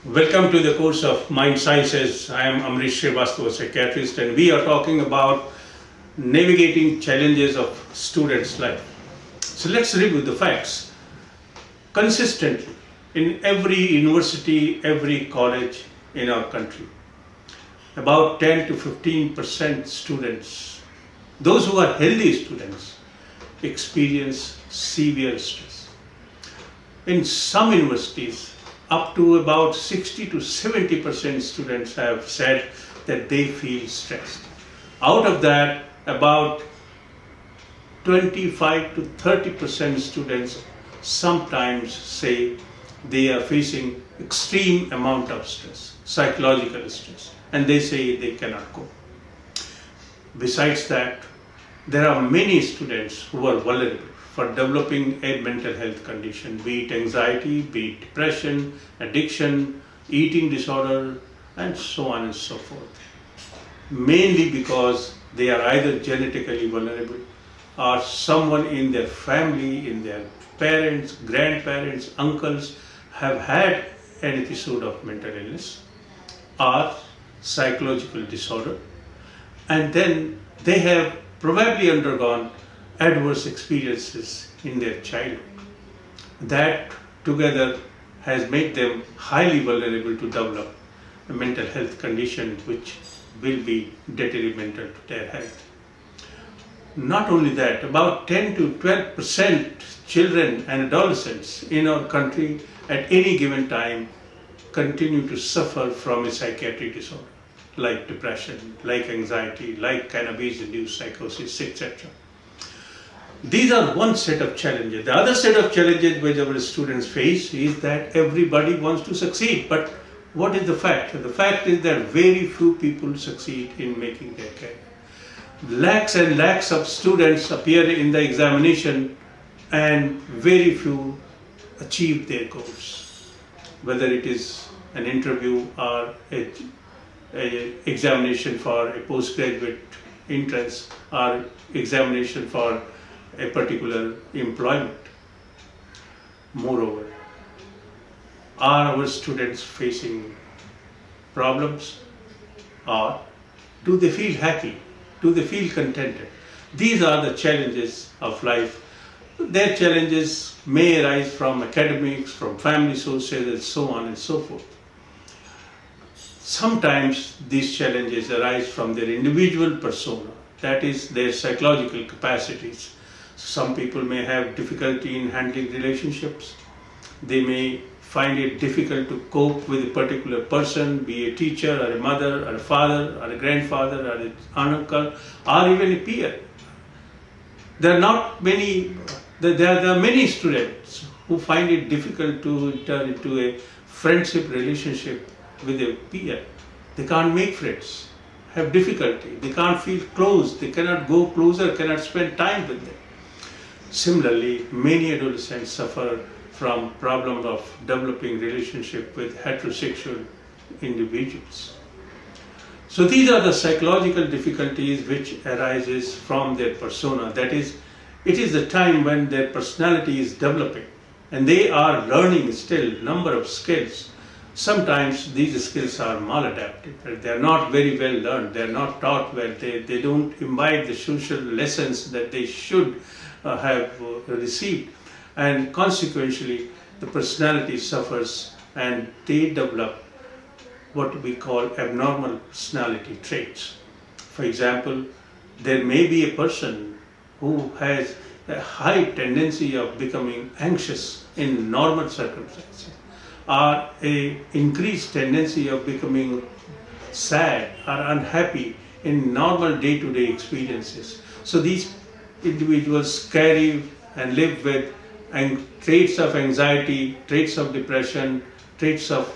Welcome to the course of Mind Sciences. I am Amrish Srivastava, psychiatrist, and we are talking about navigating challenges of students' life. So let's review the facts. Consistently, in every university, every college in our country, about 10 to 15% students, those who are healthy students, experience severe stress. In some universities, up to about 60 to 70% students have said that they feel stressed. Out of that, about 25 to 30% students sometimes say they are facing extreme amount of stress, psychological stress, and they say they cannot cope. Besides that, there are many students who are vulnerable for developing a mental health condition, be it anxiety, be it depression, addiction, eating disorder, and so on and so forth. Mainly because they are either genetically vulnerable or someone in their family, in their parents, grandparents, uncles have had an episode of mental illness or psychological disorder, and then they have probably undergone adverse experiences in their childhood. That together has made them highly vulnerable to develop a mental health condition which will be detrimental to their health. Not only that, about 10 to 12% children and adolescents in our country at any given time continue to suffer from a psychiatric disorder like depression, like anxiety, like cannabis-induced psychosis, etc. These are one set of challenges. The other set of challenges which our students face is that everybody wants to succeed. But what is the fact? The fact is that very few people succeed in making their career. Lakhs and lakhs of students appear in the examination and very few achieve their goals. Whether it is an interview or a examination for a postgraduate entrance or examination for a particular employment. Moreover, are our students facing problems or do they feel happy? Do they feel contented? These are the challenges of life. Their challenges may arise from academics, from family sources, and so on and so forth. Sometimes these challenges arise from their individual persona, that is, their psychological capacities. Some people may have difficulty in handling relationships. They may find it difficult to cope with a particular person, be a teacher or a mother or a father or a grandfather or an uncle or even a peer. There are many students who find it difficult to enter into a friendship relationship with a peer. They can't make friends, have difficulty, they can't feel close, they cannot go closer, cannot spend time with them. Similarly, many adolescents suffer from problems of developing relationship with heterosexual individuals. So these are the psychological difficulties which arises from their persona. That is, it is the time when their personality is developing and they are learning still number of skills. Sometimes these skills are maladapted. They are not very well learned. They are not taught well. They don't imbibe the social lessons that they should have received, and consequently the personality suffers and they develop what we call abnormal personality traits. For example, there may be a person who has a high tendency of becoming anxious in normal circumstances, or a increased tendency of becoming sad or unhappy in normal day-to-day experiences. So these individuals carry and live with traits of anxiety, traits of depression, traits of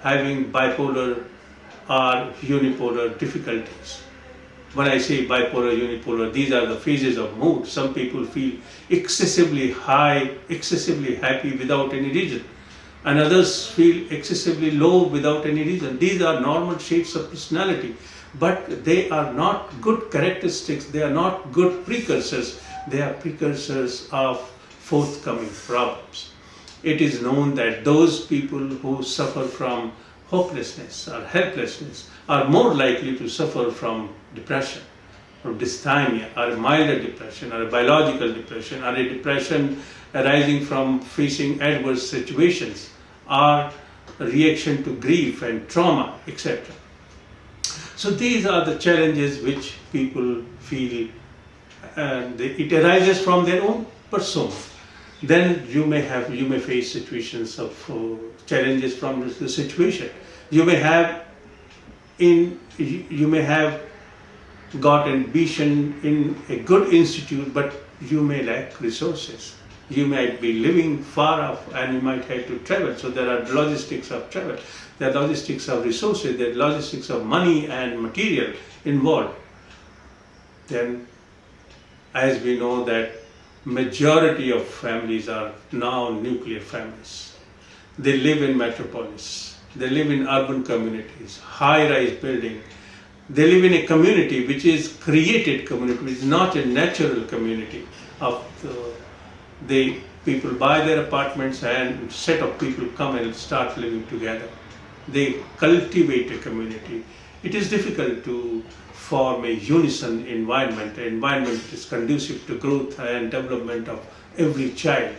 having bipolar or unipolar difficulties. When I say bipolar, unipolar, these are the phases of mood. Some people feel excessively high, excessively happy without any reason, and others feel excessively low without any reason. These are normal shades of personality, but they are not good characteristics, they are not good precursors, they are precursors of forthcoming problems. it is known that those people who suffer from hopelessness or helplessness are more likely to suffer from depression or dysthymia or a milder depression or a biological depression or a depression arising from facing adverse situations or a reaction to grief and trauma, etc. So these are the challenges which people feel, and it arises from their own persona. Then you may face situations of challenges from the situation. You may have got ambition in a good institute, but you may lack resources. You might be living far off and you might have to travel. So there are logistics of travel, there are logistics of resources, there are logistics of money and material involved. Then, as we know that majority of families are now nuclear families. They live in metropolis. They live in urban communities, high-rise building. They live in a community which is created community, which is not a natural community. People buy their apartments and a set of people come and start living together. They cultivate a community. It is difficult to form a unison environment. An environment is conducive to growth and development of every child.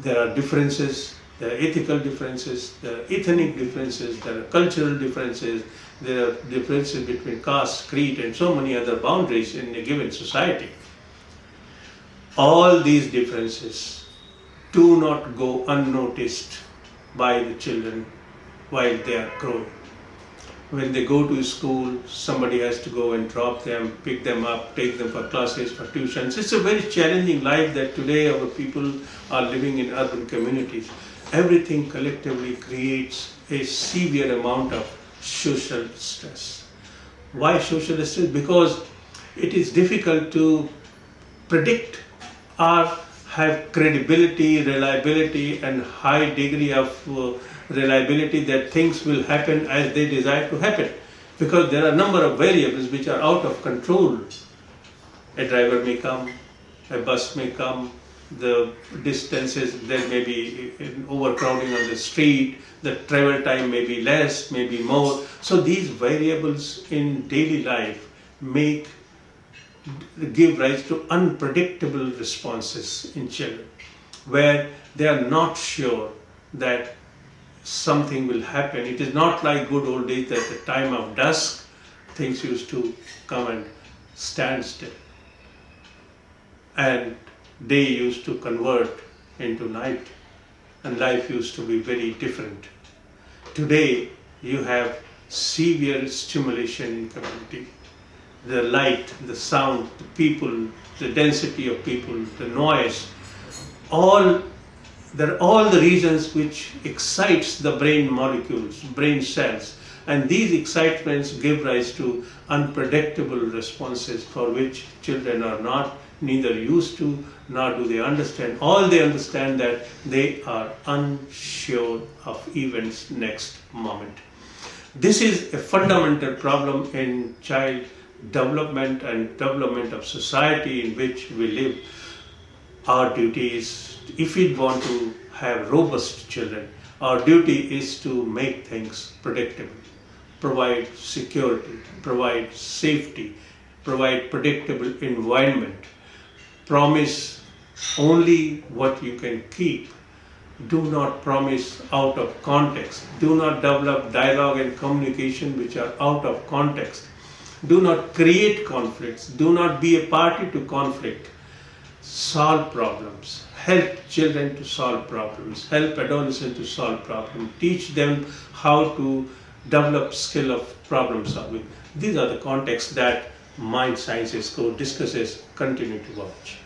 There are differences, there are ethical differences, there are ethnic differences, there are cultural differences, there are differences between caste, creed, and so many other boundaries in a given society. All these differences do not go unnoticed by the children while they are growing. When they go to school, somebody has to go and drop them, pick them up, take them for classes, for tuitions. It's a very challenging life that today our people are living in urban communities. Everything collectively creates a severe amount of social stress. Why social stress? Because it is difficult to predict or have credibility, reliability, and high degree of reliability that things will happen as they desire to happen, because there are a number of variables which are out of control. A driver may come, a bus may come, the distances, there may be overcrowding on the street, the travel time may be less, may be more. So these variables in daily life give rise to unpredictable responses in children, where they are not sure that something will happen. It is not like good old days at the time of dusk, things used to come and stand still. And day used to convert into night, and life used to be very different. Today, you have severe stimulation in community. The light, the sound, the people, the density of people, the noise, there are all the reasons which excites the brain molecules, brain cells, and these excitements give rise to unpredictable responses for which children are neither used to nor do they understand. All they understand that they are unsure of events next moment. This is a fundamental problem in child development and development of society in which we live. Our duty is, if we want to have robust children, our duty is to make things predictable, provide security, provide safety, provide predictable environment, promise only what you can keep. Do not promise out of context. Do not develop dialogue and communication which are out of context. Do not create conflicts. Do not be a party to conflict. Solve problems. Help children to solve problems. Help adolescents to solve problems. Teach them how to develop skill of problem solving. These are the contexts that Mind Sciences Co discusses. Continue to watch.